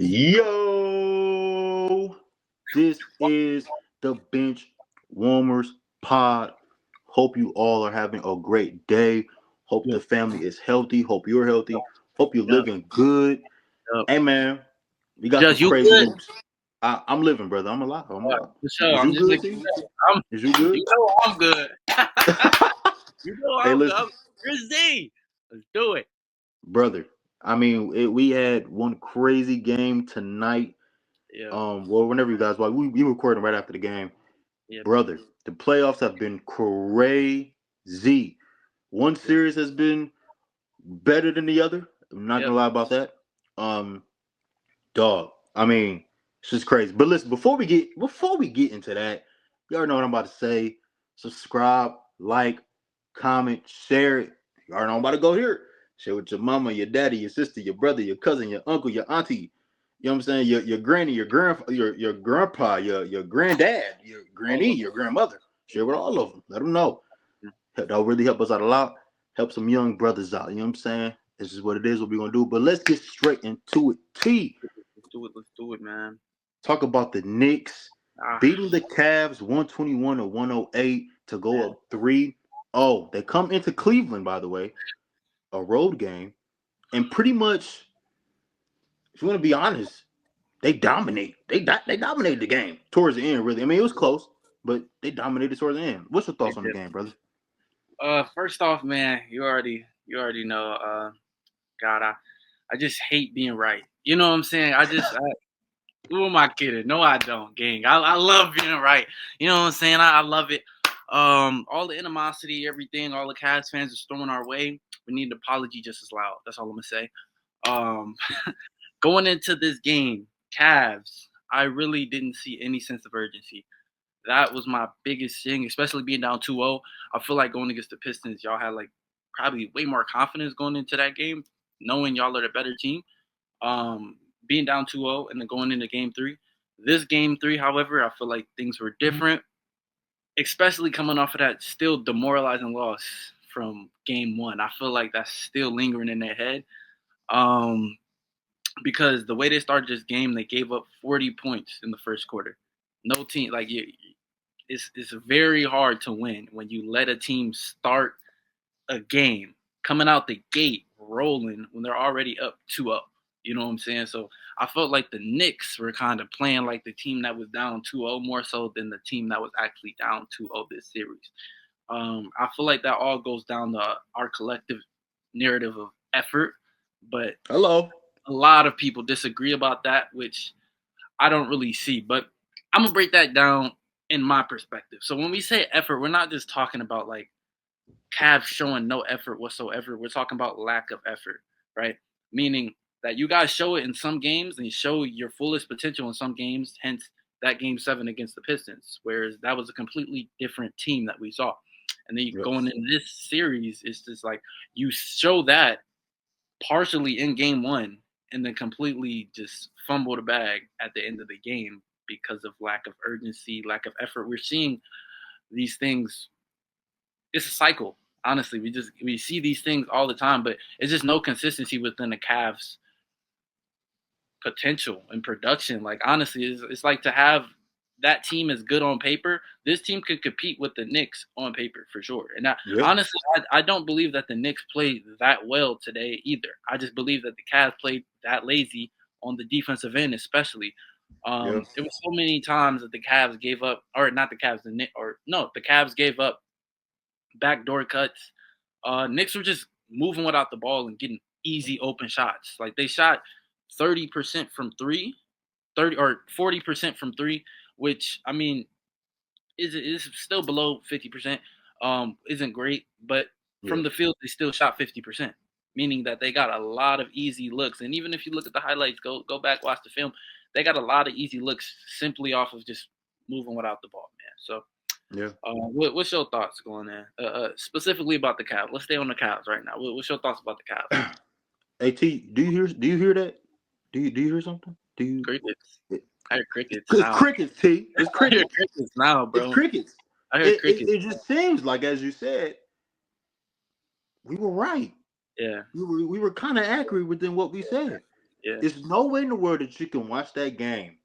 Yo, this is the Benchwarmers pod. Hope you all are having a great day. Hope the Yep, family is healthy. Hope you're healthy. Hope you're yep, living good. yep. Hey man, we got some Just you crazy good? news. I'm living, brother. I'm alive. I'm alive. For sure. Is I'm you just good, making T? sure. I'm, Is you good? you know I'm good. You know Hey, I'm good. listen, Rizzy. Let's do it. brother. We had one crazy game tonight. Yeah, Whenever you guys watch, we recording right after the game. yeah, Brother, the playoffs have been crazy. One yeah, series has been better than the other. I'm not yep. gonna lie about that. Um, dog. It's just crazy. But listen, before we get into that, you already know what I'm about to say. Subscribe, like, comment, share it. You already know I'm about to go here. Share with your mama, your daddy, your sister, your brother, your cousin, your uncle, your auntie. You know what I'm saying? Your granny, your grandpa, your grandpa, your granddad, your All granny, of your grandmother. Share with all of them. Let them know. That'll really help us out a lot. Help some young brothers out. You know what I'm saying? This is what it is, what we're gonna do. But let's get straight into it. T. them. Let's do it. Let's do it, man. Talk about the Knicks Ah, beating the Cavs 121 to 108 to go man. up 3-0. They come into Cleveland, by the way, a road game, and pretty much, if you want to be honest, they dominate. They dominated the game towards the end. Really, it was close, but they dominated towards the end. What's your They thoughts on the did. game, brother? First off, man, you already know. God, I just hate being right. You know what I'm saying? Who am I kidding? No, I don't, gang. I love being right. You know what I'm saying? I love it. All the animosity, everything, all the Cavs fans are throwing our way. We need an apology just as loud. That's all I'm gonna say. Um, Going into this game, Cavs, I really didn't see any sense of urgency. That was my biggest thing, especially being down 2-0. I feel like going against the Pistons, y'all had like probably way more confidence going into that game, knowing y'all are the better team. Um, Being down 2-0 and then going into game three. This game three, however, I feel like things were different, especially coming off of that still demoralizing loss from game one. I feel like that's still lingering in their head. Um, because the way they started this game, they gave up 40 points in the first quarter. No team it's very hard to win when you let a team start a game coming out the gate rolling when they're already up 2-0. You know what I'm saying? So I felt like the Knicks were kind of playing like the team that was down 2-0 more so than the team that was actually down 2-0 this series. I feel like that all goes down to our collective narrative of effort, but Hello. a lot of people disagree about that, which I don't really see. But I'm gonna break that down in my perspective. So when we say effort, we're not just talking about like Cavs showing no effort whatsoever. We're talking about lack of effort, right? Meaning that you guys show it in some games and you show your fullest potential in some games, hence that game seven against the Pistons, whereas that was a completely different team that we saw. And then you going Yes. in this series, it's just like you show that partially in game one and then completely just fumble the bag at the end of the game because of lack of urgency, lack of effort. We're seeing these things, it's a cycle. Honestly, we see these things all the time, but it's just no consistency within the Cavs potential and production. Like honestly, it's like to have that team is good on paper. This team could compete with the Knicks on paper for sure. And Yeah. honestly, I don't believe that the Knicks played that well today either. I just believe that the Cavs played that lazy on the defensive end, especially. Yeah. There was so many times that the Cavs gave up, or not the Cavs, the Knicks, or no, the Cavs gave up backdoor cuts. Knicks were just moving without the ball and getting easy open shots. Like they shot 30% from three, 30 or 40% from three, which I mean is still below 50%. Isn't great, but Yeah. from the field they still shot 50%, meaning that they got a lot of easy looks. And even if you look at the highlights, go back watch the film, they got a lot of easy looks simply off of just moving without the ball, man. So Yeah. what's your thoughts going there? Specifically about the Cavs. Let's stay on the Cavs right now. What's your thoughts about the Cavs? At, do you hear that? Do you hear something? Do you Crickets. it, I hear crickets it's now. crickets, T. It's I hear crickets. crickets now, It's bro. crickets. I hear It crickets. it just seems like, as you said, we were right. Yeah. We were kind of accurate within what we said. Yeah. There's no way in the world that you can watch that game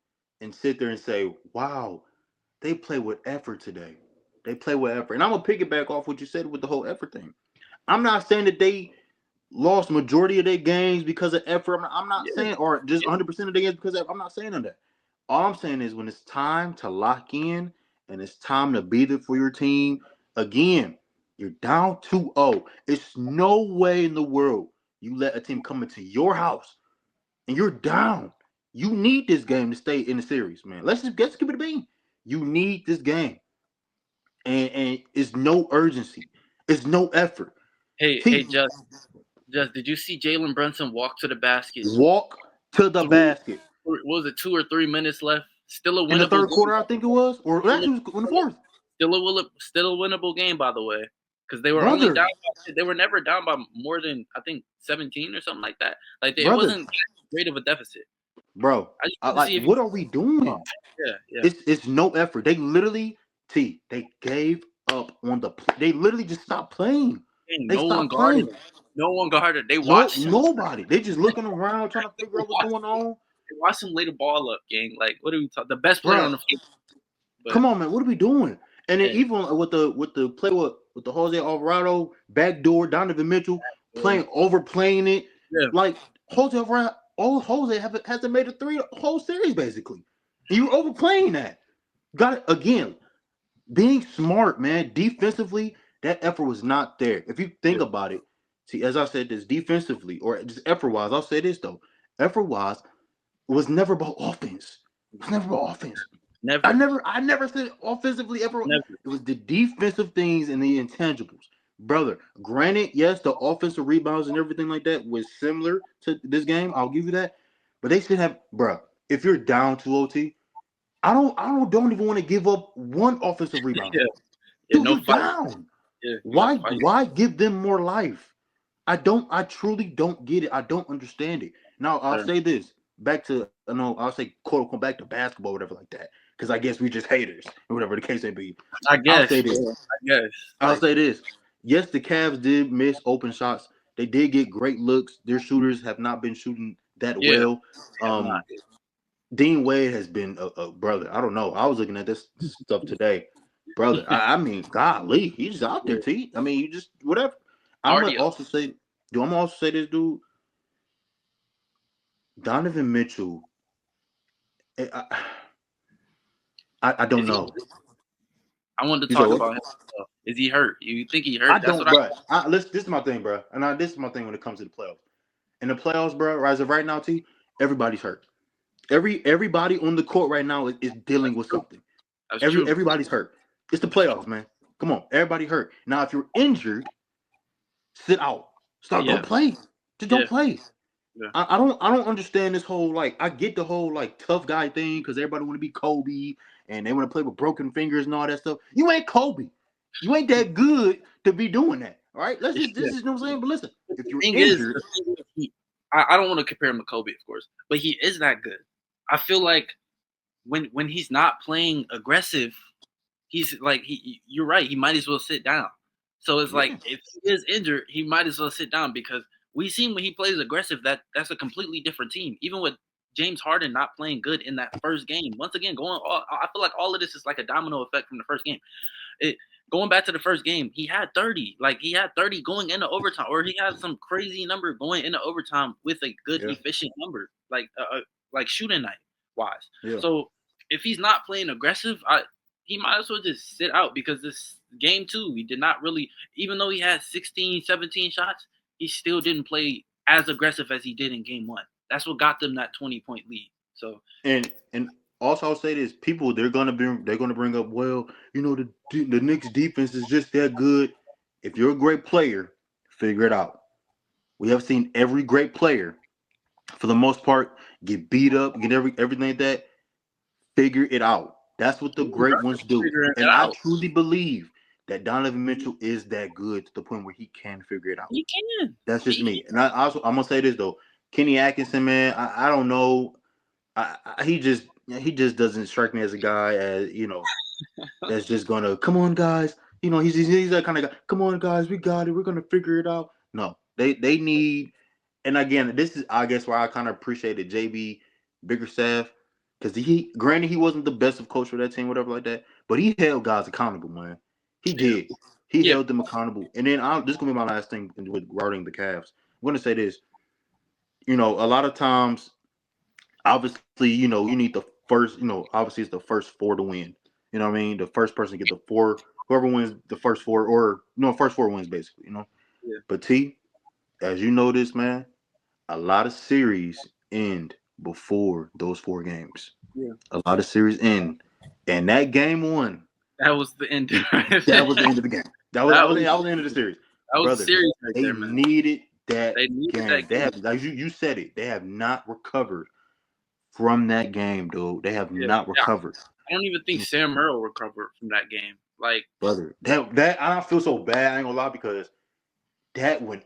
and sit there and say, "Wow, they play with effort today. They play with effort." And I'm gonna piggyback off what you said with the whole effort thing. I'm not saying that they lost majority of their games because of effort. I'm not Yeah. saying, or just Yeah. 100% of the games because of, I'm not saying that. All I'm saying is when it's time to lock in and it's time to be there for your team, again, you're down 2-0. It's no way in the world you let a team come into your house and you're down. You need this game to stay in the series, man. Let's give it a bean. You need this game, and it's no urgency. It's no effort. Hey, See, just did you see Jalen Brunson walk to the basket? walk to the Three, basket what was it, 2 or 3 minutes left? Still a in the winnable third quarter, game. I think it was, or Still, actually it was in the fourth. still a winnable game, by the way, because they were only Brother, down. They were never down by more than I think 17 or something like that. Like it brother, wasn't great of a deficit. bro. I just I, want to like, see if you. what are we Oh, doing? yeah, yeah. It's no effort. They literally, they gave up on the. They literally just stopped playing. Dang, They no one stopped guarded. playing. No one guarded. They No, watched him. nobody. They just looking around trying to They figure out what's watched, going on, they watched him lay the ball up, gang. Like, what are we talking? The best player on bro. the field. But Come on, man. What are we doing? And then hey, even with the play with the Jose Alvarado backdoor, Donovan Mitchell boy, overplaying it, yeah, like Jose Alvarado, Jose hasn't made a three whole series basically. And you overplaying that. Got it again. Being smart, man. Defensively, that effort was not there. If you think yeah, about it, see, as I said, this defensively or just effort wise, I'll say this though. Effort wise, it was never about offense. It was never about offense. I never, never, I never said offensively ever. never. It was the defensive things and the intangibles, brother. Granted, yes, the offensive rebounds and everything like that was similar to this game. I'll give you that, but they should have, bro. If you're down to OT, don't even want to give up one offensive rebound. Yeah, yeah, Dude, no you fight. down. Yeah, you got to Why, fight. why give them more life? I truly don't get it. I don't understand it. Now I'll Sure. say this back to I know I'll say quote unquote back to basketball, whatever like that. Because I guess we just haters or whatever the case may be. I I'll say guess, this. bro. I guess. I'll Like, say this. Yes, the Cavs did miss open shots. They did get great looks. Their shooters have not been shooting that yeah, well. they have not. Dean Wade has been a brother. I don't know. I was looking at this stuff today, brother. I mean, golly, he's just out there, Yeah, T. I mean, you just whatever. I'm gonna cardio. also say, I'm gonna also say this, dude. Donovan Mitchell. eh, I don't Is he? know. I wanted to You said talk what? about him. Is he hurt? You think he I hurt? That's don't, what I. bro. This is my thing, bro. And this is my thing when it comes to the playoffs. In the playoffs, bro, as of right now, T, everybody's hurt. Everybody on the court right now is dealing That's with true. something. That's true. Everybody's hurt. It's the That's true. playoffs, man. Come on, everybody hurt. Now, if you're injured, sit out. Start. Don't Yeah, play. Just don't yeah, play. yeah. I don't understand this whole like I get the whole like tough guy thing because everybody want to be Kobe and they want to play with broken fingers and all that stuff. You ain't Kobe. You ain't that good to be doing that. All right. Let's just Yeah. this is you know what I'm saying. But listen, The if you're thing is, injured, I don't want to compare him to Kobe, of course, but he is that good. I feel like when he's not playing aggressive, he's like you're right. He might as well sit down. So it's like yeah, if he is injured, he might as well sit down because we seen when he plays aggressive that's a completely different team. Even with James Harden not playing good in that first game, once again I feel like all of this is like a domino effect from the first game. It Going back to the first game, he had 30. Like he had 30 going into overtime, or he had some crazy number going into overtime with a good yeah, efficient number, like shooting night wise. yeah. So if he's not playing aggressive, he might as well just sit out because this game two, he did not really, even though he had 16, 17 shots, he still didn't play as aggressive as he did in game one. That's what got them that 20-point lead. So And also I'll say this: people they're gonna bring up, well, the Knicks defense is just that good. If you're a great player, figure it out. We have seen every great player, for the most part, get beat up, get everything like that. Figure it out. That's what the great ones do. figuring it And I out. truly believe that Donovan Mitchell is that good to the point where he can figure it out. He can. That's just He me. And I'm gonna say this though, Kenny Atkinson, man, I don't know. He just doesn't strike me as a guy that's just gonna come on guys. He's that kind of guy. Come on guys, we got it. We're gonna figure it out. No, they need and again, this is I guess where I kind of appreciated JB Bickerstaff because granted he wasn't the best of coach for that team, whatever like that, but he held guys accountable, man. He Yeah, did. He yeah, held them accountable. And then this is gonna be my last thing with regarding the Cavs. I'm gonna say this. A lot of times, obviously, you need the first. Obviously, it's the first four to win. You know what I mean? The first person to get the four. Whoever wins the first four, or first four wins basically. yeah, But T, as you know this, man, a lot of series end before those four games. yeah. A lot of series end, and that game one, That was the end. Right that there. was the end of the game. That was That that was, was that was the end of the series, that was brother. serious right They there, man. needed that They needed game. that They game. have, like you said it. They have not recovered from that game, dude. They have Yeah, not yeah. recovered, I don't even think Sam Merrill recovered from that game. Like, brother. That I don't feel so bad. I ain't gonna lie because that went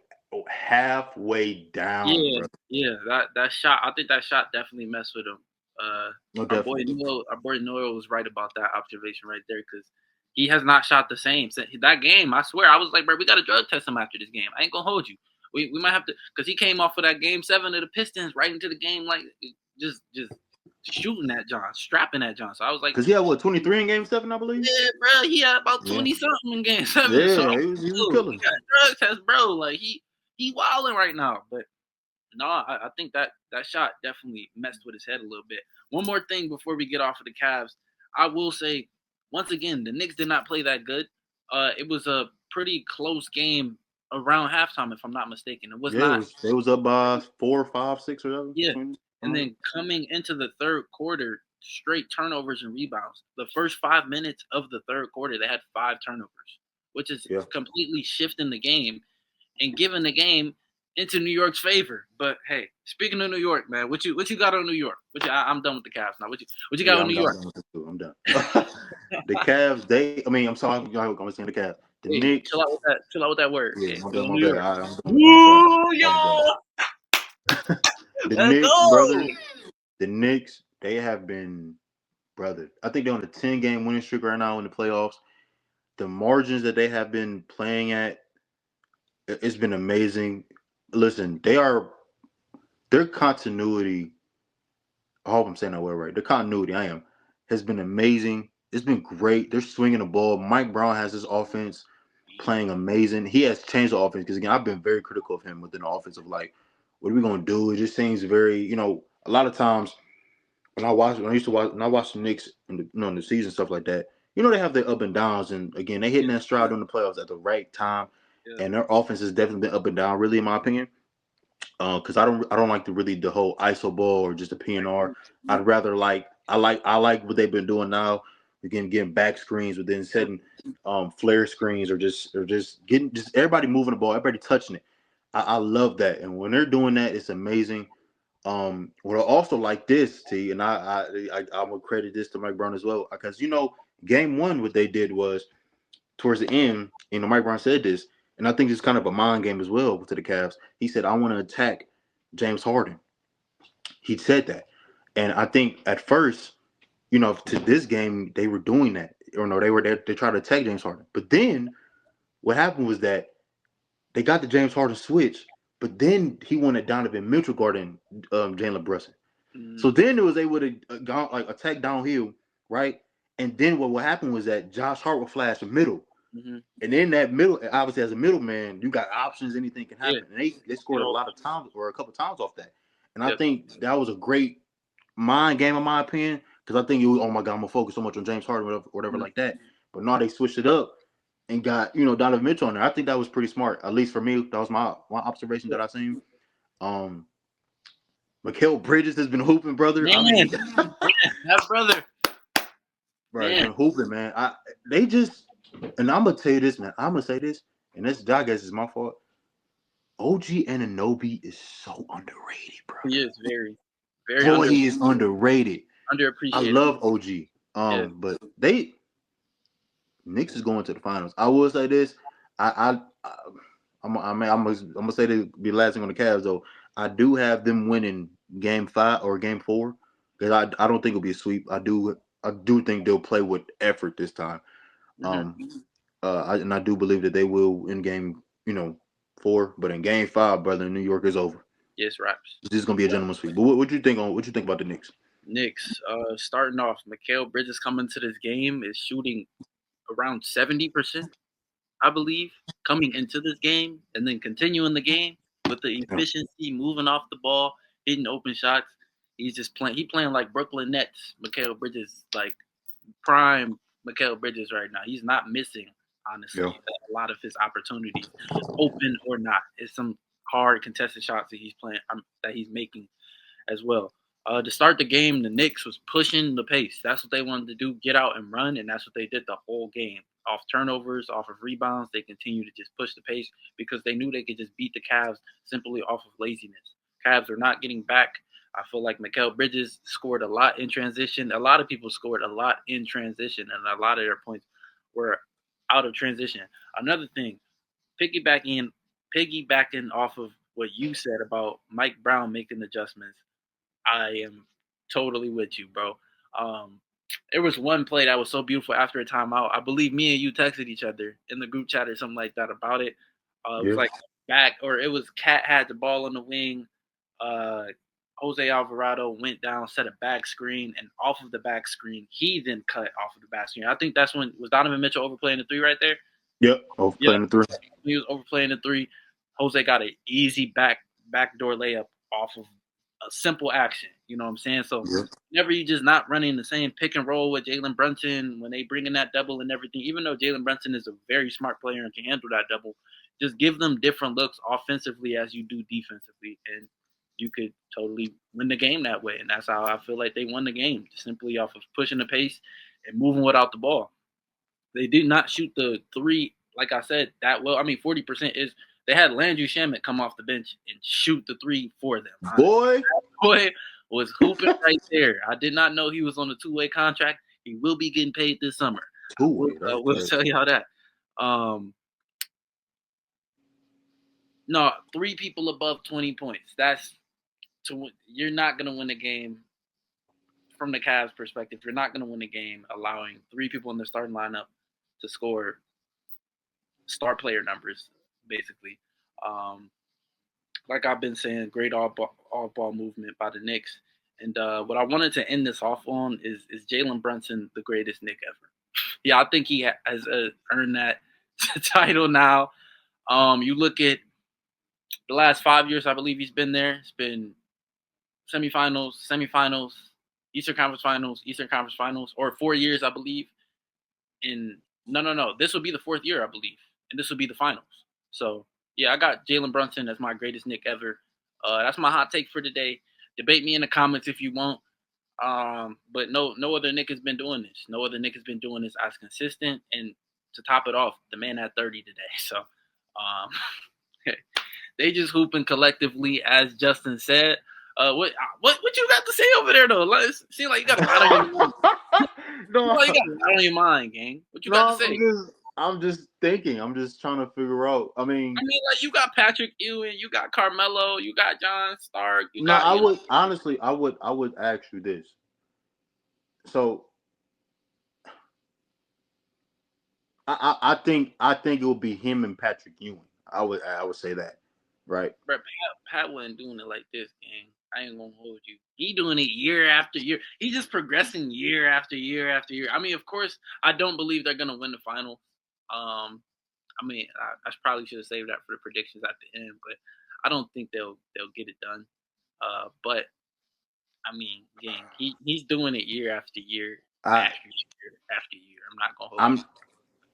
halfway down, yeah, brother. yeah. That shot, I think that shot definitely messed with him. Uh, No, definitely. Our boy Noel was right about that observation right there because he has not shot the same since that game. I swear, I was like, bro, we got to drug test him after this game. I ain't gonna hold you. We might have to because he came off of that game 7 of the Pistons right into the game like just shooting at John, strapping at John. So I was like, Cause he had what 23 in Game 7, I believe. yeah, bro, he had about Yeah, 20 something in game 7. So yeah, he was oh, he killing. got drug test, bro. Like he wilding right now. But no, I think that shot definitely messed with his head a little bit. One more thing before we get off of the Cavs, I will say once again the Knicks did not play that good. It was a pretty close game around halftime, if I'm not mistaken. It was Yeah, it not. was. They was up by 4, 5, 6, or whatever Yeah. between. And then coming into the third quarter, straight turnovers and rebounds. The first 5 minutes of the third quarter, they had 5 turnovers, which is Yeah, completely shifting the game and giving the game into New York's favor. But hey, speaking of New York, man, what you got on New York? I'm done with the Cavs now. What you got yeah, on New York? I'm done with this too. I'm done. The Cavs, I mean, I'm sorry, I'm saying the Cavs. The Hey, Knicks, chill out with that word. yeah, Hey, my we bad, on my New bad. York. I'm done with that. I'm sorry. Woo, That was yo, the let's Knicks, go. brother. The Knicks, they have been, brother. I think they're on a 10-game winning streak right now in the playoffs. The margins that they have been playing at, it's been amazing. Listen, their continuity. I hope I'm saying that word right. The continuity, has been amazing. It's been great. They're swinging the ball. Mike Brown has his offense playing amazing. He has changed the offense because again, I've been very critical of him within the offense of like, what are we gonna do? It just seems very, a lot of times when I watch the Knicks in the season stuff like that, they have their up and downs, and again, they hitting Yeah, that stride during the playoffs at the right time, yeah, and their offense has definitely been up and down, really, in my opinion. Because I don't like the whole ISO ball or just the PNR. I'd rather I like what they've been doing now. Again, getting back screens, but then setting flare screens, or just getting just everybody moving the ball, everybody touching it. I love that, and when they're doing that, it's amazing. What I also like this, T, and I'm gonna credit this to Mike Brown as well, because game one, what they did was towards the end, Mike Brown said this, and I think it's kind of a mind game as well to the Cavs. He said, "I want to attack James Harden." He said that, and I think at first, to this game, they were doing that, or no, they tried to attack James Harden, but then what happened was that they got the James Harden switch, but then he wanted Donovan Mitchell guarding Jalen Brunson. mm, So then it was able to go, like attack downhill, right? And then what happened was that Josh Hart would flash the middle. mm-hmm. And in that middle, obviously as a middleman, you got options, anything can Yeah, happen. And they get scored a all lot of times or a couple times off that. And I yeah, think that was a great mind game in my opinion. Because I think it was, oh my God, I'm gonna focus so much on James Harden or whatever mm, like that. But now they switched it up and got, Donovan Mitchell on there. I think that was pretty smart. At least for me, that was my observation yeah. that I seen. Um Mikal Bridges has been hooping, brother. I Man, mean, that brother, bro, it's man. been hooping, man. They just, and I'm gonna tell you this, man. I'm gonna say this, and this, I guess, is my fault. OG Anunoby is so underrated, bro. He is very, very Boy, he is underrated. I underappreciated. love OG. Yeah. But Knicks is going to the finals. I will say this. I I'm gonna say to be last thing on the Cavs though. I do have them winning game 5 or game 4 because I don't think it'll be a sweep. I do think they'll play with effort this time. Mm-hmm. Um, and I do believe that they will in game 4, but in game 5, brother, New York is over. Yes, raps. This is gonna be a gentleman's sweep. But what you think about the Knicks? Knicks. Starting off, Mikal Bridges coming to this game is shooting around 70%, I believe, coming into this game, and then continuing the game with the Yeah. efficiency, moving off the ball, hitting open shots. He's just playing. He playing like Brooklyn Nets. Mikal Bridges, like prime Mikal Bridges right now. He's not missing, Yeah. honestly, a lot of his opportunities, open or not. It's some hard contested shots that he's playing, that he's making as well. To start the game, the Knicks was pushing the pace. That's what they wanted to do, get out and run, and that's what they did the whole game. Off turnovers, off of rebounds, they continued to just push the pace because they knew they could just beat the Cavs simply off of laziness. Cavs are not getting back. I feel like Mikal Bridges scored a lot in transition. A lot of people scored a lot in transition, and a lot of their points were out of transition. Another thing, piggybacking off of what you said about Mike Brown making adjustments. I am totally with you, bro. There was one play that was so beautiful after a timeout. I believe me and you texted each other in the group chat or something like that about it. It was Yeah. like back, or it was Cat had the ball on the wing. Uh, Jose Alvarado went down, set a back screen, and off of the back screen, he then cut off of the back screen. I think that's when was Donovan Mitchell overplaying the three right there. Yep. Oh, Yeah, playing the three. he was overplaying the three. Jose got an easy backdoor layup off of a simple action. You know what I'm saying? So Yeah. whenever you just not running the same pick and roll with Jalen Brunson when they bring in that double and everything, even though Jalen Brunson is a very smart player and can handle that double, just give them different looks offensively as you do defensively, and you could totally win the game that way. And that's how I feel like they won the game, simply off of pushing the pace and moving without the ball. They did not shoot the three, like I said, that well. I mean, 40% is they had Landry Shamet come off the bench and shoot the three for them. Honestly, Boy. that boy was hooping right there. I did not know he was on a 2-way contract. He will be getting paid this summer. Two-way. I That's will crazy. tell y'all that. No, three people above 20 points. You're not gonna win the game from the Cavs' perspective. You're not gonna win the game allowing three people in the starting lineup to score star player numbers, basically. Um, like I've been saying, great all ball movement by the Knicks. And what I wanted to end this off on is Jalen Brunson the greatest Knick ever? Yeah, I think he has earned that title now. You look at the last 5 years, I believe he's been there. It's been semifinals, Eastern Conference Finals, or 4 years, I believe. In no. This will be the fourth year, I believe, and this will be the finals. So yeah, I got Jalen Brunson as my greatest Knick ever. That's my hot take for today. Debate me in the comments if you want. But no other Knick has been doing this. No other Knick has been doing this as consistent. And to top it off, the man had 30 today. So they just hooping collectively, as Justin said. What you got to say over there though? It seems like you got a lot on your mind. No. You got a lot on your mind, gang. What you got to No, say? I'm just thinking. I'm just trying to figure out. I mean, Like you got Patrick Ewing, you got Carmelo, you got John Stark, you no, got I would honestly, I would ask you this. So I think it will be him and Patrick Ewing. I would say that, right? But Pat wasn't doing it like this, gang. I ain't gonna hold you. He doing it year after year. He's just progressing year after year after year. I mean, of course, I don't believe they're gonna win the final. I mean, I probably should have saved that for the predictions at the end, but I don't think they'll get it done. But I mean, gang, he's doing it year after year I after year after year. I'm not gonna hold you.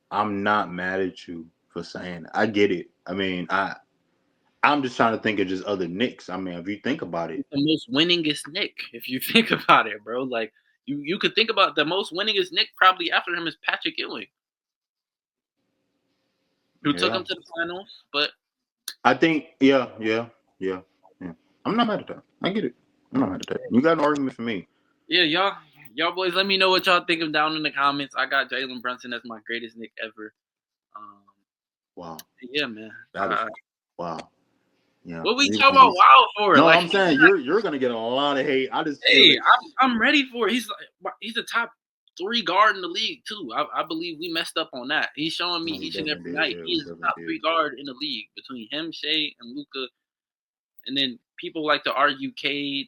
I'm not mad at you for saying. I get it. I mean, I'm just trying to think of just other Knicks. I mean, if you think about it, The most winningest Nick, if you think about it, bro. Like you could think about the most winningest Nick probably after him is Patrick Ewing, who took yeah, him to the finals. But I think yeah. I'm not mad at that. I get it. I'm not mad at that. You got an argument for me. yeah, y'all boys, let me know what y'all think of down in the comments. I got Jalen Brunson as my greatest Nick ever. Um, Wow, yeah, man. that is wow. Yeah, What we leave it talking on about this. Wow for? No, Like, I'm saying you're gonna get a lot of hate. I just feel hey, it. I'm ready for it. He's a top 3 guard in the league too. I believe we messed up on that. He's showing me No, we each and definitely every did. night Yeah, he we is the definitely top did. 3 guard in the league between him, Shea, and Luka. And then people like to argue Cade.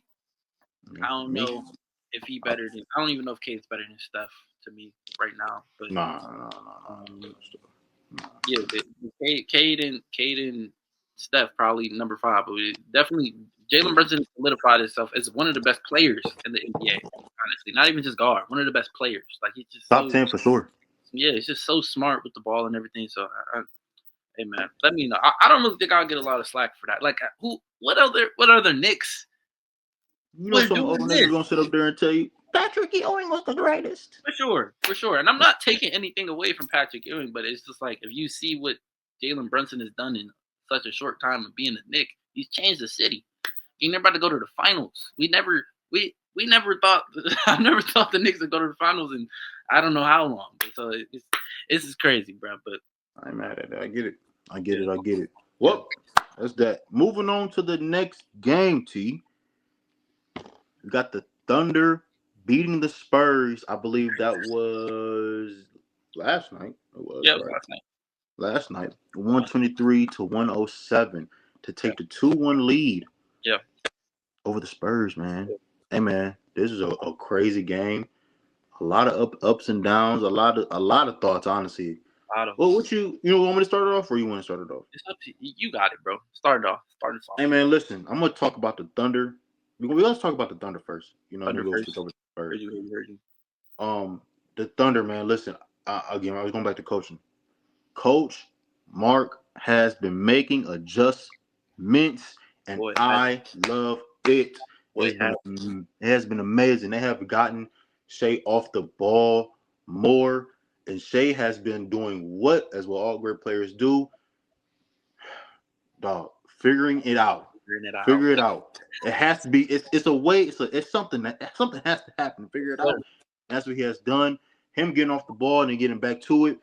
I don't Me? know if he better than. I don't even know if Cade's better than Steph to me right now. But Nah. yeah, Cade and Steph probably number 5, but definitely Jalen Brunson solidified himself as one of the best players in the NBA. Honestly, not even just guard, one of the best players. Like he's just Top 10 for sure. Yeah, he's just so smart with the ball and everything. So, hey man, let me know. I don't really think I'll get a lot of slack for that. Like, what other Knicks You know, would some do old niggas this? gonna sit up there and tell you Patrick Ewing was the greatest. For sure. And I'm not taking anything away from Patrick Ewing, but it's just like if you see what Jalen Brunson has done in such a short time of being a Knick, he's changed the city. He never about to go to the finals. We never thought. I never thought the Knicks would go to the finals in I don't know how long. So it's just crazy, bro. But I ain't mad at that. I get it. Well, that's that. Moving on to the next game, T. We got the Thunder beating the Spurs. I believe that was last night. It was right. last night. Last night, 123 to 107 to take the 2-1 lead. Yeah. Over the Spurs, man. Hey, man, this is a crazy game. A lot of ups and downs. A lot of thoughts, honestly. Well, what you want me to start it off, or you want to start it off? It's up to you. You got it, bro. Start it off. Hey, man, listen. I'm gonna talk about the Thunder. Let's talk about the Thunder first. Thunder we'll first. switch over to the Spurs. Heard you. The Thunder, man. Listen, again, I was going back to coaching. Coach Mark has been making adjustments, and I love it. It has been amazing. They have gotten Shea off the ball more, and Shea has been doing what all great players do. Dog, figuring it out. Figure it out. It has to be. It's a way. It's something something has to happen. Figure it out. That's what he has done. Him getting off the ball and then getting back to it.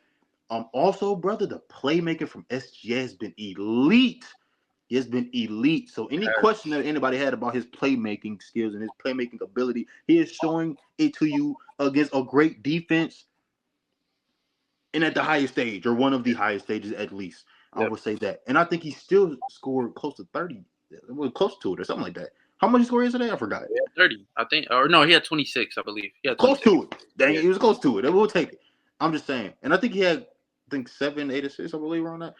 Also, brother, the playmaking from SGA has been elite. He has been elite. So any question that anybody had about his playmaking skills and his playmaking ability, he is showing it to you against a great defense and at the highest stage, or one of the highest stages at least. I would say that. And I think he still scored close to 30. Well, close to it or something like that. How much he scored yesterday? I forgot. 30, I think. Or no, he had 26, I believe. He had close to it. Dang, he was close to it. We'll take it. I'm just saying. And I think he had, 7, 8 assists, I believe, around that.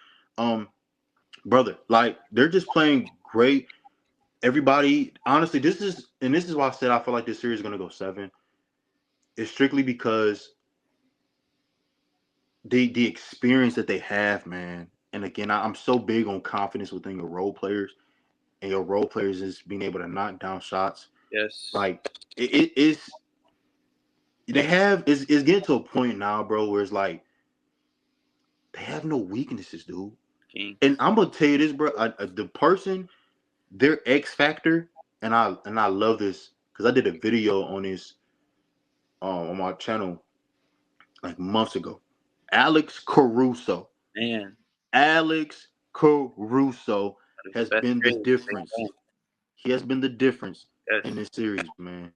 Brother, like, they're just playing great. Everybody, honestly, this is why I said I feel like this series is going to go 7. It's strictly because the experience that they have, man. And again, I'm so big on confidence within your role players, and your role players is being able to knock down shots. Yes. Like, it's getting to a point now, bro, where it's like they have no weaknesses, dude. King. And I'm gonna tell you this, bro. The person, their X factor, and I love this because I did a video on this on my channel like months ago. Alex Caruso. Man. Alex Caruso has been the difference. He has been the difference in this series, man.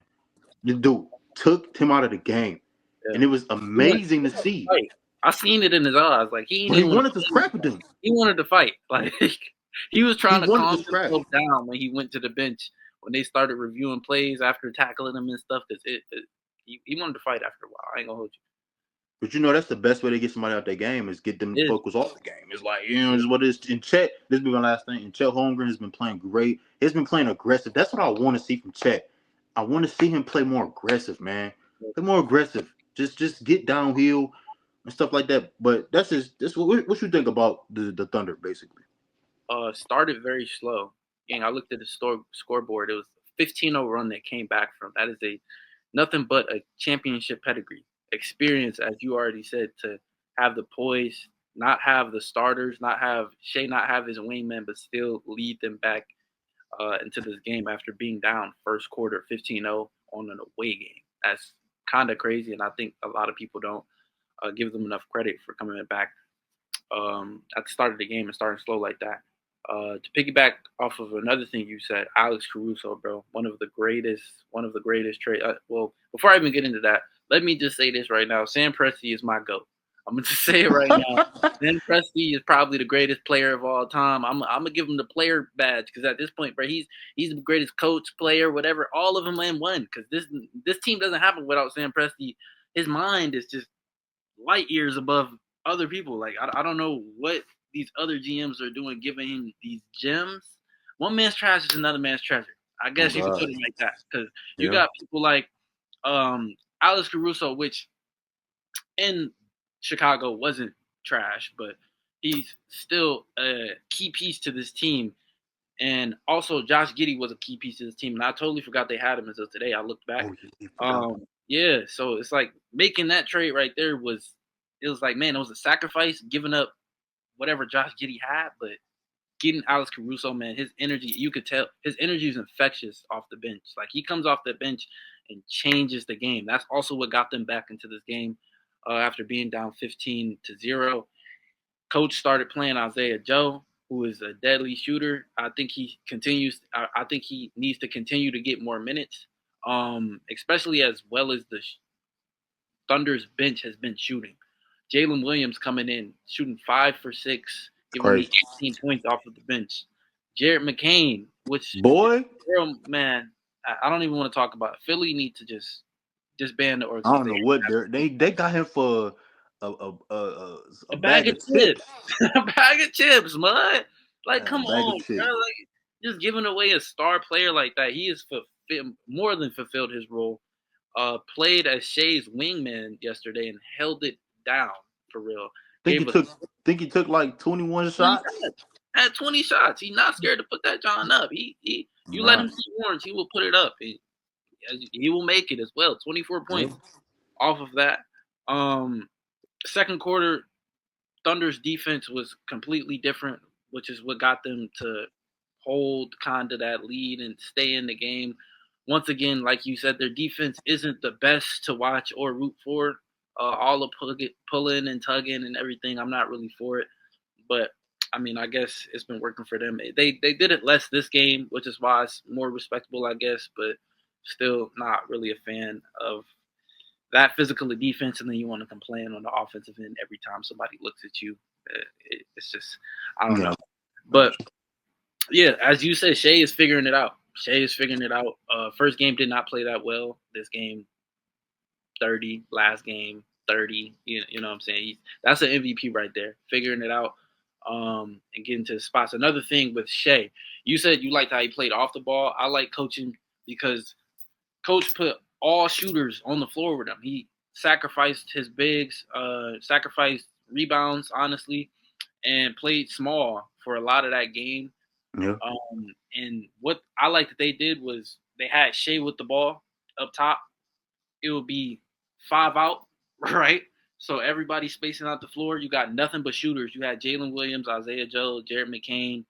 The dude took him out of the game, and it was amazing to see. I seen it in his eyes. Like he wanted to scrap with them. He wanted to fight. Like he was trying to calm himself down when he went to the bench when they started reviewing plays after tackling him and stuff. Because he wanted to fight after a while. I ain't gonna hold you. But that's the best way to get somebody out their game is get them to focus off the game. It's like, this is what it is. In Chet, this will be my last thing. And Chet Holmgren has been playing great. He's been playing aggressive. That's what I want to see from Chet. I want to see him play more aggressive, man. Play more aggressive. Just get downhill and stuff like that. But that's what you think about the Thunder, basically. Started very slow. I looked at the scoreboard. It was a 15-0 run that came back from. That is nothing but a championship pedigree. Experience, as you already said, to have the poise, not have the starters, not have Shea, not have his wingman, but still lead them back into this game after being down first quarter 15-0 on an away game. That's kind of crazy, and I think a lot of people don't give them enough credit for coming back at the start of the game and starting slow like that. To piggyback off of another thing you said, Alex Caruso, bro, one of the greatest trade. Well, before I even get into that, let me just say this right now. Sam Presti is my GOAT. I'm gonna just say it right now. Ben Presti is probably the greatest player of all time. I'm gonna give him the player badge because at this point, bro, he's the greatest coach, player, whatever, all of them in one. Because this team doesn't happen without Sam Presti. His mind is just light years above other people. Like I don't know what these other GMs are doing, giving him these gems. One man's trash is another man's treasure. I Oh guess you could God. put it like that because you Yeah. got people like Alex Caruso, which in Chicago wasn't trash, but he's still a key piece to this team. And also, Josh Giddey was a key piece to this team, and I totally forgot they had him until today. I looked back. Oh, you forgot. Yeah, so it's like making that trade right there was like, man, it was a sacrifice, giving up whatever Josh Giddey had, but getting Alex Caruso, man, his energy, you could tell his energy is infectious off the bench. Like he comes off the bench and changes the game. That's also what got them back into this game after being down 15-0. Coach started playing Isaiah Joe, who is a deadly shooter. I think he continues. I think he needs to continue to get more minutes, especially as well as the Thunder's bench has been shooting. Jalen Williams coming in, shooting 5 for 6, giving me Crazy. 18 points off of the bench. Jared McCain, which, Boy, man, I don't even want to talk about it. Philly need to just disband the I don't organization. know what they got him for a A bag bag of of chips. chips. A bag of chips, man. Like, A come bag of on, bro. chips. Like, just giving away a star player like that, he has more than fulfilled his role. Played as Shea's wingman yesterday and held it down for real. Think he Gave us took think he took like 21 20 shots. shots. Had 20 shots. He's not scared to put that John up. You let him Nah. see orange, he will put it up. He will make it as well. 24 Yeah. points off of that. Second quarter, Thunder's defense was completely different, which is what got them to hold kind of that lead and stay in the game. Once again, like you said, their defense isn't the best to watch or root for. All the pulling and tugging and everything, I'm not really for it. But I mean, I guess it's been working for them. They did it less this game, which is why it's more respectable, I guess. But still, not really a fan of that physical defense, and then you want to complain on the offensive end every time somebody looks at you. It's just, I don't Yeah. know. But yeah, as you said, Shea is figuring it out. Shea is figuring it out. First game did not play that well. This game, 30. Last game, 30. You know what I'm saying? That's an MVP right there, figuring it out and getting to the spots. Another thing with Shea, you said you liked how he played off the ball. I like coaching because Coach put all shooters on the floor with him. He sacrificed his bigs, sacrificed rebounds, honestly, and played small for a lot of that game. Yeah. And what I like that they did was they had Shea with the ball up top. It would be 5 out, right? So everybody spacing out the floor. You got nothing but shooters. You had Jalen Williams, Isaiah Joe, Jared McCain,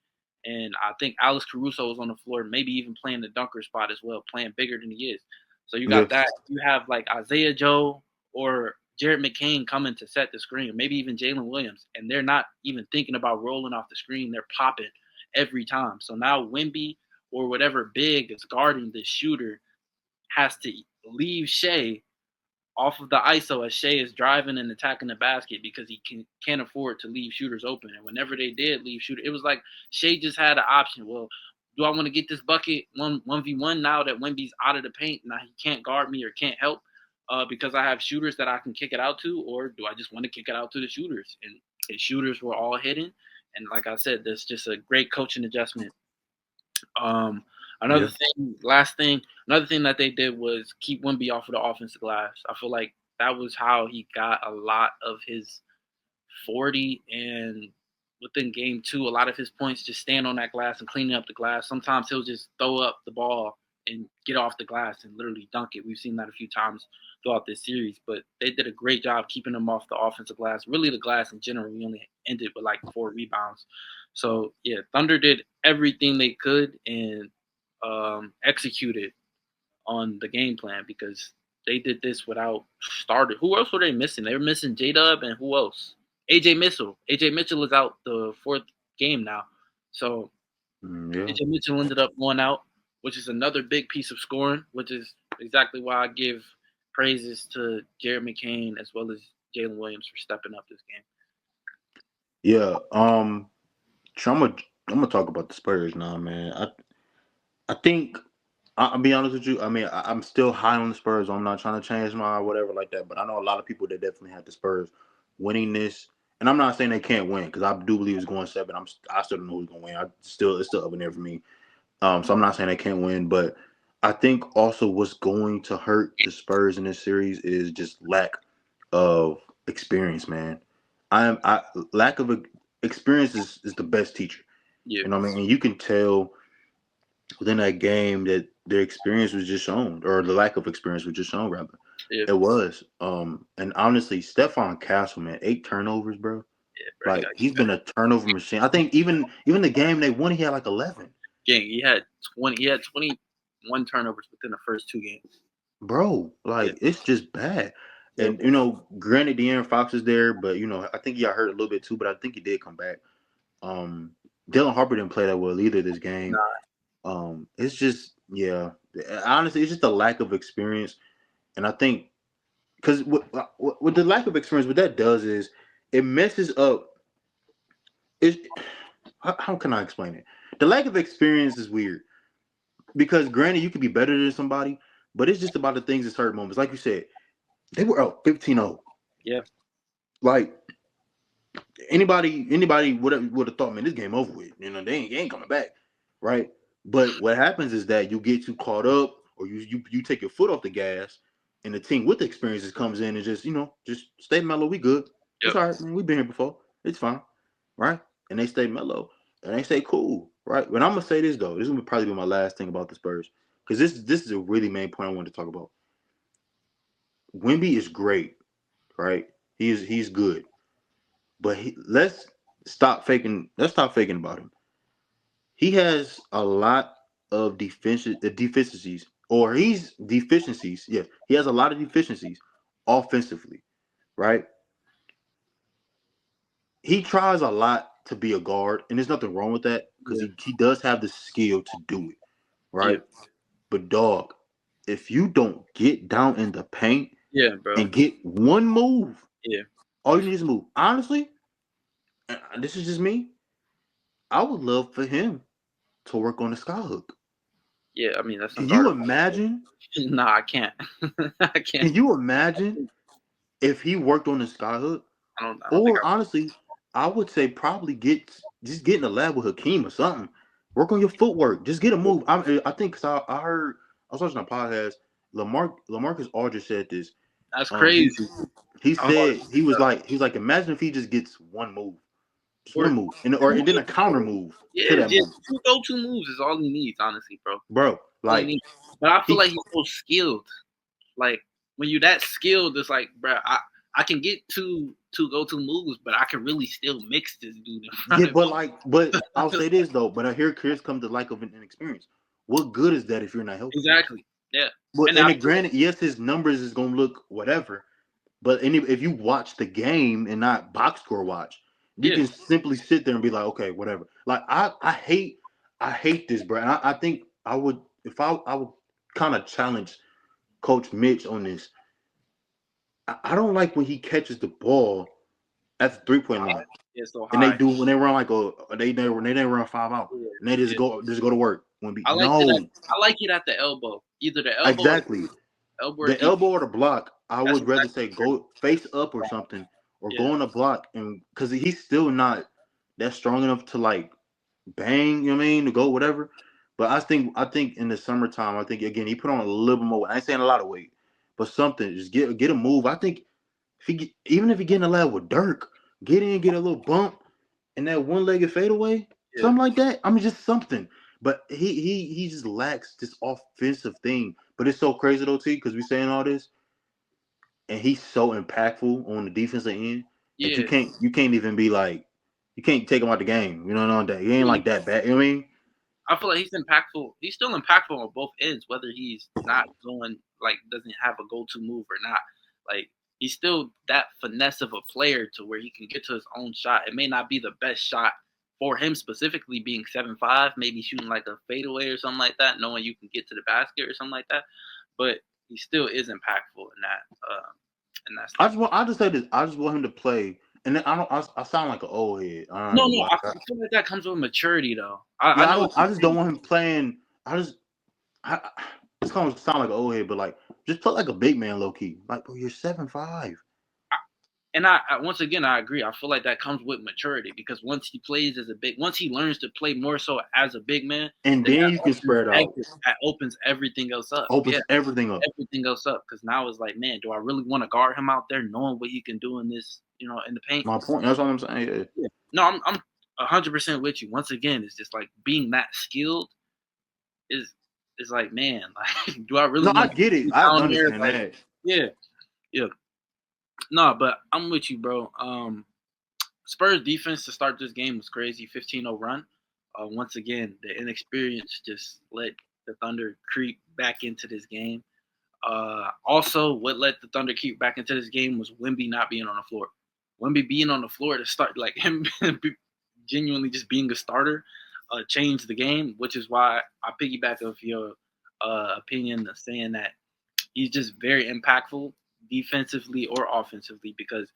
and I think Alex Caruso was on the floor, maybe even playing the dunker spot as well, playing bigger than he is. So you Yeah. got that. You have like Isaiah Joe or Jared McCain coming to set the screen, maybe even Jalen Williams, and they're not even thinking about rolling off the screen. They're popping every time. So now Wemby or whatever big is guarding the shooter has to leave Shea off of the ISO as Shea is driving and attacking the basket because he can't afford to leave shooters open. And whenever they did leave shooter, it was like Shea just had an option. Well, do I want to get this bucket 1v1 now that Wemby's out of the paint? Now he can't guard me or can't help because I have shooters that I can kick it out to, or do I just want to kick it out to the shooters? And his shooters were all hidden. And like I said, that's just a great coaching adjustment. Um, Yeah. another thing that they did was keep Wemby off of the offensive glass. I feel like that was how he got a lot of his 40 and within game 2, a lot of his points just stand on that glass and cleaning up the glass. Sometimes he'll just throw up the ball and get off the glass and literally dunk it. We've seen that a few times throughout this series, but they did a great job keeping him off the offensive glass. Really, the glass in general. We only ended with like 4 rebounds. So yeah, Thunder did everything they could and executed on the game plan because they did this without starter. Who else were they missing? They were missing J Dub and who else? AJ Mitchell. AJ Mitchell is out the 4th game now. So Yeah. AJ Mitchell ended up going out, which is another big piece of scoring, which is exactly why I give praises to Jared McCain as well as Jalen Williams for stepping up this game. Yeah. So I'm gonna talk about the Spurs now, man. I think I'll be honest with you. I mean, I'm still high on the Spurs. I'm not trying to change my whatever like that. But I know a lot of people that definitely have the Spurs winning this. And I'm not saying they can't win because I do believe it's going 7. I still don't know who's going to win. It's still up in there for me. So I'm not saying they can't win, but I think also what's going to hurt the Spurs in this series is just lack of experience, man. I lack of experience is the best teacher. Yeah, You know what I mean? And you can tell within that game that their experience was just shown, or the lack of experience was just shown, rather. yeah, It was. And honestly, Stephon Castle, man, 8 turnovers, bro. yeah, bro. Like he's been a turnover machine. I think even the game they won, he had like 11. Gang, he had 21 turnovers within the first 2 games. Bro, Yeah, like it's just bad. yeah, And granted, De'Aaron Fox is there, but I think he got hurt a little bit too. But I think he did come back. Dylan Harper didn't play that well either this game. nah, It's just honestly, it's just a lack of experience, and I think because with the lack of experience, what that does is it messes up. How can I explain it? The lack of experience is weird because granted, you could be better than somebody, but it's just about the things at certain moments. Like you said, they were up 15-0. yeah, Like anybody would have thought, man, this game over with. They ain't coming back, right? But what happens is that you get too caught up, or you take your foot off the gas, and the team with the experiences comes in and just stay mellow. We good. It's yep, all right, man. We've been here before. It's fine, right? And they stay mellow and they stay cool, right? But I'm gonna say this though. This is gonna probably be my last thing about the Spurs because this is a really main point I wanted to talk about. Wemby is great, right? He's good. But stop faking. Let's stop faking about him. He has a lot of deficiencies, or he's deficiencies. Yes, he has a lot of deficiencies offensively, right? He tries a lot to be a guard, and there's nothing wrong with that because yeah, he does have the skill to do it, yeah, right? But dog, if you don't get down in the paint yeah, bro. and get one move, Yeah, all you need is a move. Honestly, this is just me. I would love for him to work on the skyhook. yeah. I mean, that's Can you unguardable. imagine? Nah, I can't. I can't. Can you imagine if he worked on the skyhook? I don't think Or honestly, I would say probably get in the lab with Hakeem or something. Work on your footwork. Just get a move. I think because I heard I was watching a podcast. Lamarcus Aldridge said this. that's He crazy. he How hard said he was like imagine if he just gets one move, just or one move, and then a counter move to yeah, that just move, 2 go-to moves is all he needs, honestly, bro. bro. All he Like needs. But I feel he like he's so skilled. Like when you that skilled, it's like, bro, I can get two go-to moves, but I can really still mix this dude in front Yeah, of me. but I'll say this though. But I hear Chris come to lack of an experience. What good is that if you're not healthy? Exactly. Yeah. But And I and feel granted, yes, his numbers is gonna look whatever. But if you watch the game and not box score watch, you yeah, can simply sit there and be like, okay, whatever. Like I hate this, bro. And I think I would if I would kind of challenge Coach Mitch on this. I don't like when he catches the ball at the 3-point line. it's so And they high. do when they run like they run 5 out Yeah, and they yeah. just go to work. I like it No, at the elbow. Either the exactly. elbow or The deep. elbow or the block, I That's would rather exactly say go face up or something, or yeah, go on the block, and because he's still not that strong enough to like bang. You know what I mean? To go whatever. But I think in the summertime, I think again he put on a little bit more. I ain't saying a lot of weight, but something just get a move. I think even if he get in the lab with Dirk, get in, get a little bump, and that one-legged fadeaway, yeah, something like that. I mean, just something. But he just lacks this offensive thing. But it's so crazy though, T, because we saying all this, and he's so impactful on the defensive end that yeah. you can't even be like you can't take him out the game. You know that he ain't Yeah. like that bad. You know what I mean? I feel like he's impactful. He's still impactful on both ends, whether he's not going like doesn't have a go-to move or not. Like he's still that finesse of a player to where he can get to his own shot. It may not be the best shot for him specifically, being 7'5", maybe shooting like a fadeaway or something like that, knowing you can get to the basket or something like that. But he still is impactful in that and that's I that. just want. I just say this. I just want him to play. And then I don't. I sound like an old head. I'm not No, gonna no, lie. I feel like that comes with maturity, though. I Yeah, I know don't. what I you're just don't saying. want him playing. It's gonna sound like an old head, but like just play like a big man, low key. Like, bro, you're 7'5". And I once again I agree. I feel like that comes with maturity because once he learns to play more so as a big man, And then then you can spread out. that opens everything else up. Yeah, Opens everything up. everything else up. Because now it's like, man, do I really want to guard him out there, knowing what he can do in this, in the paint? My point. That's what I'm saying. Yeah. Yeah. No, I'm 100% with you. Once again, it's just like being that skilled is like, man, like, do I really No, I want to get it. be I down there? understand Like, that. yeah, yeah. No, but I'm with you, bro. Spurs defense to start this game was crazy. 15-0 run. Once again, the inexperience just let the Thunder creep back into this game. Also, what let the Thunder keep back into this game was Wemby not being on the floor. Wemby being on the floor to start, like him genuinely just being a starter, changed the game, which is why I piggyback off your opinion of saying that he's just very impactful defensively or offensively because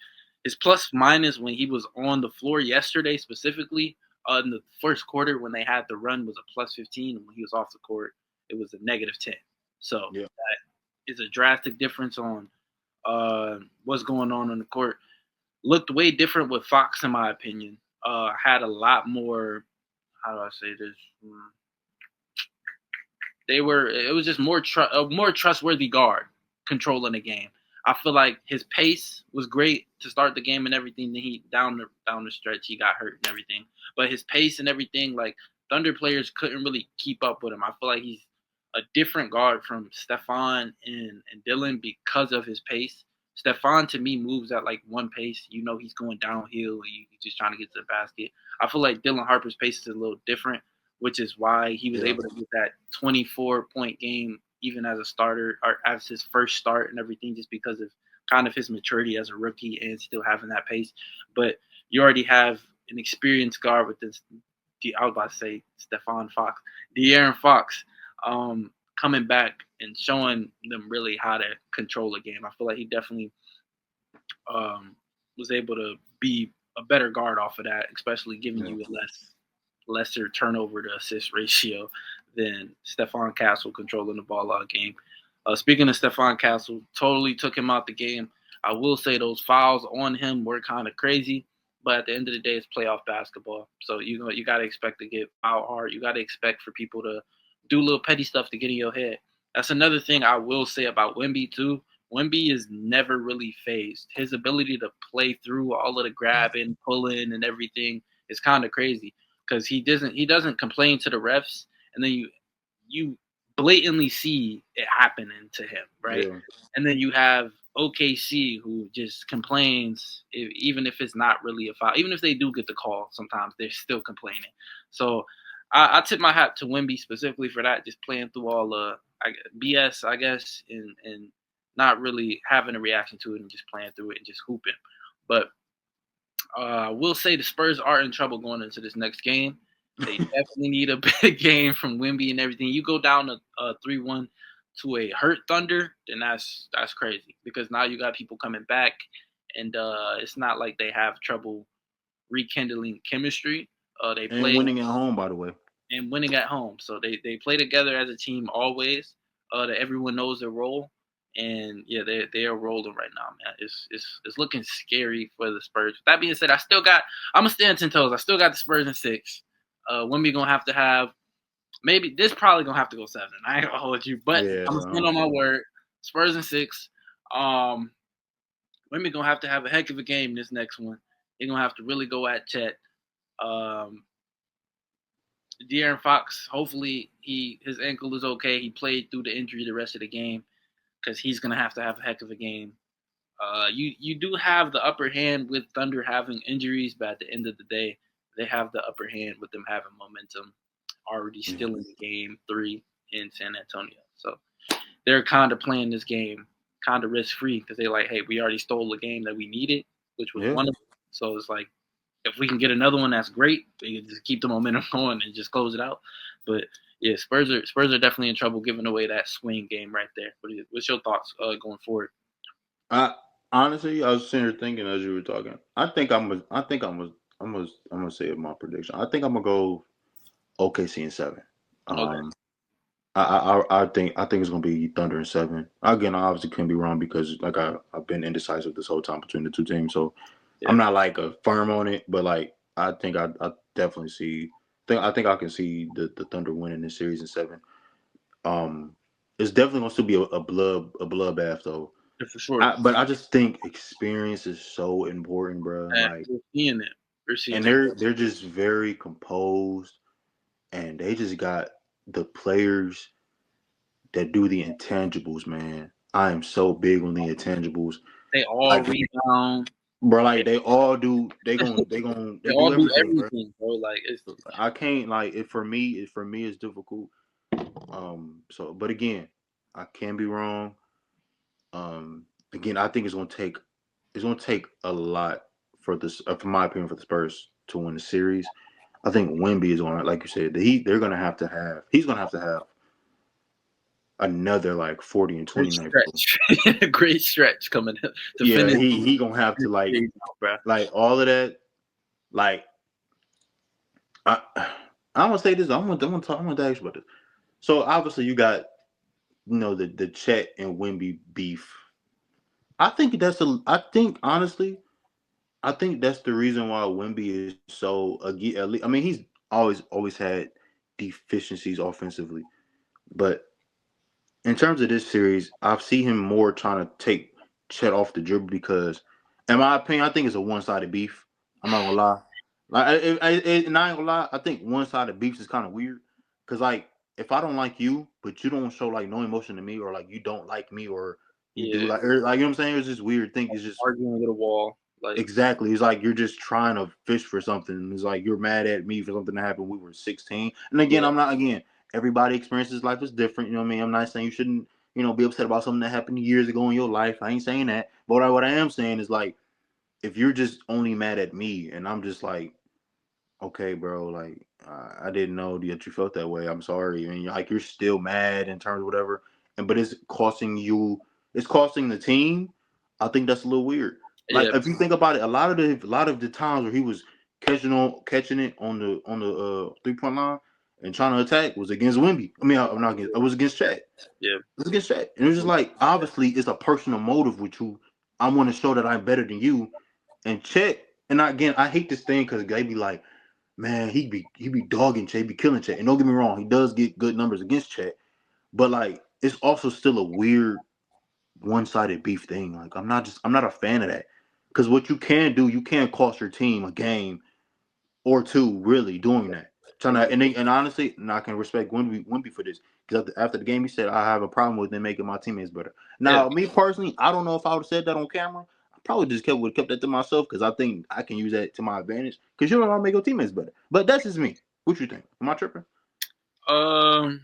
his plus minus when he was on the floor yesterday specifically in the first quarter when they had the run was a plus 15, and when he was off the court it was a negative 10. So Yeah. that is a drastic difference on what's going on the court. Looked way different with Fox in my opinion. Had a lot more, how do I say this? It was just a more trustworthy guard controlling the game. I feel like his pace was great to start the game and everything. Then he down the stretch he got hurt and everything. But his pace and everything, like Thunder players couldn't really keep up with him. I feel like he's a different guard from Stephon and Dylan because of his pace. Stephon to me moves at like one pace. He's going downhill and he's just trying to get to the basket. I feel like Dylan Harper's pace is a little different, which is why he was Yeah. able to get that 24-point game even as a starter or as his first start and everything, just because of kind of his maturity as a rookie and still having that pace. But you already have an experienced guard with this. I was about to say Stephon Fox, De'Aaron Fox, coming back and showing them really how to control a game. I feel like he definitely was able to be a better guard off of that, especially giving Yeah. you a lesser turnover to assist ratio than Stephon Castle controlling the ball all game. Speaking of Stephon Castle, totally took him out the game. I will say those fouls on him were kind of crazy, but at the end of the day, it's playoff basketball. So you got to expect to get foul hard. You got to expect for people to do little petty stuff to get in your head. That's another thing I will say about Wemby too. Wemby is never really phased. His ability to play through all of the grabbing, pulling, and everything is kind of crazy because he doesn't complain to the refs, and then you blatantly see it happening to him, right? Yeah. And then you have OKC who just complains even if it's not really a foul, even if they do get the call. Sometimes they're still complaining. So I tip my hat to Wemby specifically for that, just playing through all the BS, I guess, and not really having a reaction to it and just playing through it and just hooping. But we'll say the Spurs are in trouble going into this next game. They definitely need a big game from Wemby and everything. You go down to 3-1 to a hurt Thunder, then that's crazy because now you got people coming back, and it's not like they have trouble rekindling chemistry. They And play winning at home, by the way. and winning at home, so they play together as a team always. That everyone knows their role, and yeah, they are rolling right now, man. It's looking scary for the Spurs. With that being said, I'm gonna stand 10 toes. I still got the Spurs in 6. When we gonna have maybe this probably gonna have to go 7. I ain't gonna hold you, but Yeah. I'm gonna stand on my word. Spurs in 6. When we gonna have a heck of a game this next one. They're gonna have to really go at Chet. Um, De'Aaron Fox, hopefully his ankle is okay. He played through the injury the rest of the game because he's gonna have a heck of a game. You do have the upper hand with Thunder having injuries, but at the end of the day, they have the upper hand with them having momentum already still in game 3 in San Antonio. So they're kind of playing this game kind of risk free because they're like, hey, we already stole a game that we needed, which was Yeah. one of them. So it's like if we can get another one, that's great. We can just keep the momentum going and just close it out. But yeah, Spurs are definitely in trouble giving away that swing game right there. What's your thoughts going forward? Honestly, I was sitting here thinking as you were talking. I'm gonna say my prediction. I think I'm gonna go OKC in seven. Okay. Um, I think it's gonna be Thunder in seven. Again, I obviously couldn't be wrong because like I've been indecisive this whole time between the two teams, so I'm Yeah, not like a firm on it. But like I think I definitely see. I think I can see the Thunder winning this series in seven. Um, it's definitely gonna still be a bloodbath though. yeah, for sure. But I just think experience is so important, bro. And Like, we're seeing it. We're seeing and it. they're just very composed, and they just got the players that do the intangibles, man. I am so big on the intangibles. They all Like, rebound. bro, They, like they all do. they They all do do everything, bro. everything, bro. Like it's I can't like it for me. It's difficult. So, but again, I can be wrong. Um, again, I think it's gonna take a lot for this, for my opinion, for the Spurs to win the series. I think Wemby is going, like you said, they're gonna have to have. He's gonna have to have another like 40 and 20 great night, bro. stretch. Great stretch coming to Yeah, finish he gonna have to this series out, bro. like all of that. Like I I'm gonna say this. I'm gonna ask you about this. So obviously you got the Chet and Wemby beef. I think honestly, I think that's the reason why Wemby is so I mean, he's always had deficiencies offensively, but in terms of this series, I've seen him more trying to take Chet off the dribble because, in my opinion, I think it's a one-sided beef. I'm not gonna lie. Like, and I ain't gonna lie. I think one-sided beefs is kind of weird because, like, if I don't like you, but you don't show like no emotion to me, or like you don't like me, or you do Yeah, like you know what I'm saying? It's just weird thing. It's just arguing with a wall. Like exactly. It's like you're just trying to fish for something. It's like you're mad at me for something that happened when we were 16. And again, yeah, I'm not again. Everybody experiences life is different. You know what I mean? I'm not saying you shouldn't, be upset about something that happened years ago in your life. I ain't saying that. But what I am saying is like, if you're just only mad at me, and I'm just like, okay, bro, like I didn't know that you felt that way. I'm sorry. And you're still mad in terms of whatever. And but it's costing you. It's costing the team. I think that's a little weird. Like yeah, if you think about it, a lot of the times where he was catching it on the 3-point line and trying to attack was against Wimby. I mean, I'm not against. It was against Shaq. It yeah, was against Shaq. And it was just like obviously it's a personal motive with you. I want to show that I'm better than you. And Chet. And again, I hate this thing because they be like, man, he be dogging Chet, he be killing Chet. And don't get me wrong, he does get good numbers against Chet, but like it's also still a weird one-sided beef thing. Like I'm not a fan of that. Because what you can do, you can cost your team a game or two, really doing that. Trying to exactly. and honestly, and I can respect Wimby for this because after the game, he said I have a problem with them making my teammates better. Yeah, Now, me personally, I don't know if I would have said that on camera. I probably just would have kept that to myself because I think I can use that to my advantage. Because you don't know how to make your teammates better. But that's just me. What you think? Am I tripping? um,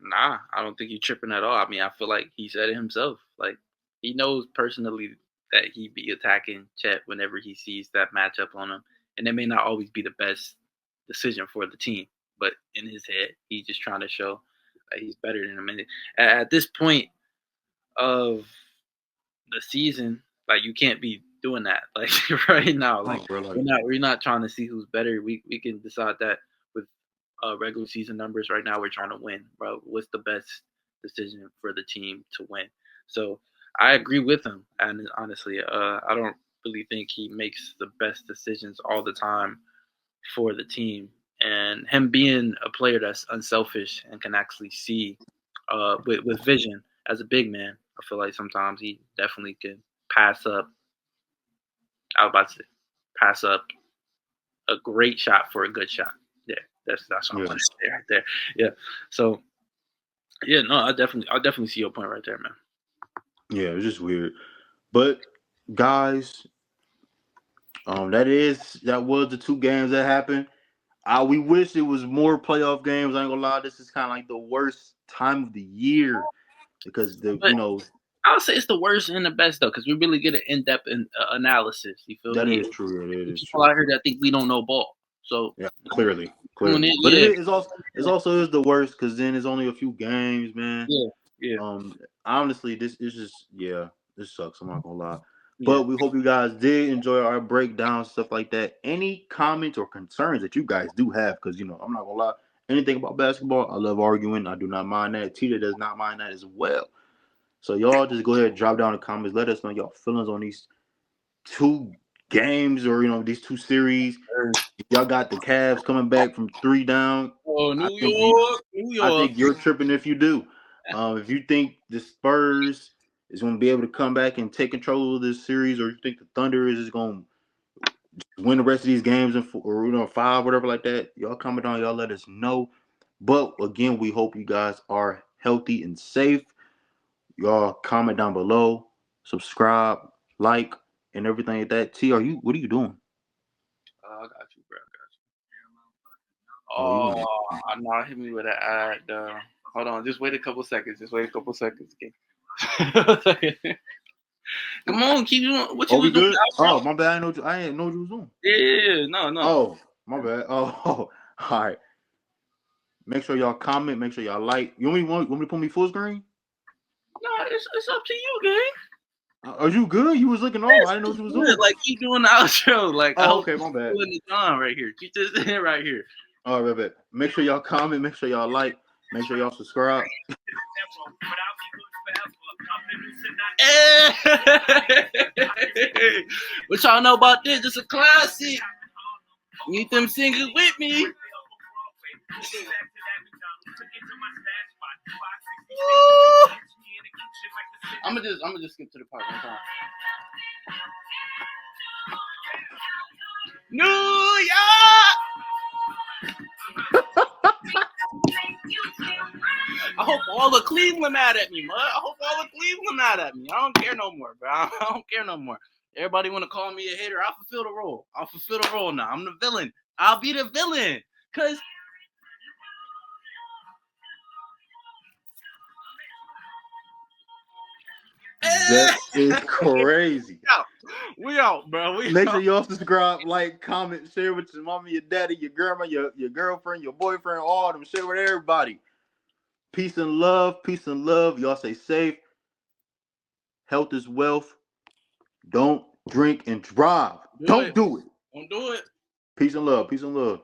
nah, I don't think he's tripping at all. I mean, I feel like he said it himself. Like he knows personally that he be attacking Chet whenever he sees that matchup on him, and it may not always be the best decision for the team. But in his head, he's just trying to show that he's better than him. And at this point of the season, like you can't be doing that. Like right now, like Oh, bro, we're not trying to see who's better. We can decide that with regular season numbers. Right now, we're trying to win, bro. What's the best decision for the team to win? So I agree with him, and honestly, I don't really think he makes the best decisions all the time for the team. And him being a player that's unselfish and can actually see with vision as a big man, I feel like sometimes he definitely can pass up. I was about to say, pass up a great shot for a good shot. Yeah, that's what I yeah, want to say right there. Yeah. So yeah, no, I definitely see your point right there, man. yeah. It's just weird. But guys, that was the two games that happened. We wish it was more playoff games. I ain't gonna lie, this is kind of like the worst time of the year because But I'll say it's the worst and the best though, because we really get an in-depth analysis. You feel that me? is true. It is People true. out here that think we don't know ball. So Yeah, tune clearly. in, But yeah, it's also is the worst because then it's only a few games, man. yeah, yeah. Um, honestly, this is just yeah. This sucks. I'm not gonna lie. Yeah. But we hope you guys did enjoy our breakdown, stuff like that. Any comments or concerns that you guys do have, because I'm not gonna lie, anything about basketball, I love arguing. I do not mind that. Tita does not mind that as well. So y'all just go ahead and drop down in the comments. Let us know y'all feelings on these two games or these two series. Y'all got the Cavs coming back from 3 down. Oh, I New think York, New I York. think you're tripping if you do. If you think the Spurs is going to be able to come back and take control of this series, or you think the Thunder is just going to win the rest of these games in 5, whatever like that, y'all comment down. Y'all let us know. But again, we hope you guys are healthy and safe. Y'all comment down below, subscribe, like, and everything like that. T, what are you doing? I got you, bro. Oh, you want Oh, no, hit me with an ad. Hold on, just wait a couple seconds. Okay. Come on, keep doing what you we was doing. good? Oh, my bad. I didn't know what you was doing. Yeah, no. Oh, my bad. Oh, all right. Make sure y'all comment. Make sure y'all like. You want me to put me full screen? No, it's up to you, gang. Are you good? You was looking off. I didn't know what you was doing. Like keep doing the outro. Like I Oh, hope okay, my bad. doing the time right here. Keep this in right here. All right, bet. Make sure y'all comment. Make sure y'all like. Make sure y'all subscribe. What y'all know about this? It's a classic. Need them singers with me. I'm gonna just skip to the part one time. New York. I hope all the Cleveland mad at me, man. I hope all the Cleveland mad at me. I don't care no more, bro. I don't care no more. Everybody want to call me a hater. I'll fulfill the role. Now. I'm the villain. I'll be the villain. Cause That is crazy. We out, bro. Make sure y'all subscribe, like, comment, share with your mommy, your daddy, your grandma, your girlfriend, your boyfriend, all of them. Share with everybody. Peace and love. Peace and love. Y'all stay safe. Health is wealth. Don't drink and drive. Don't do it. Don't do it. Peace and love. Peace and love.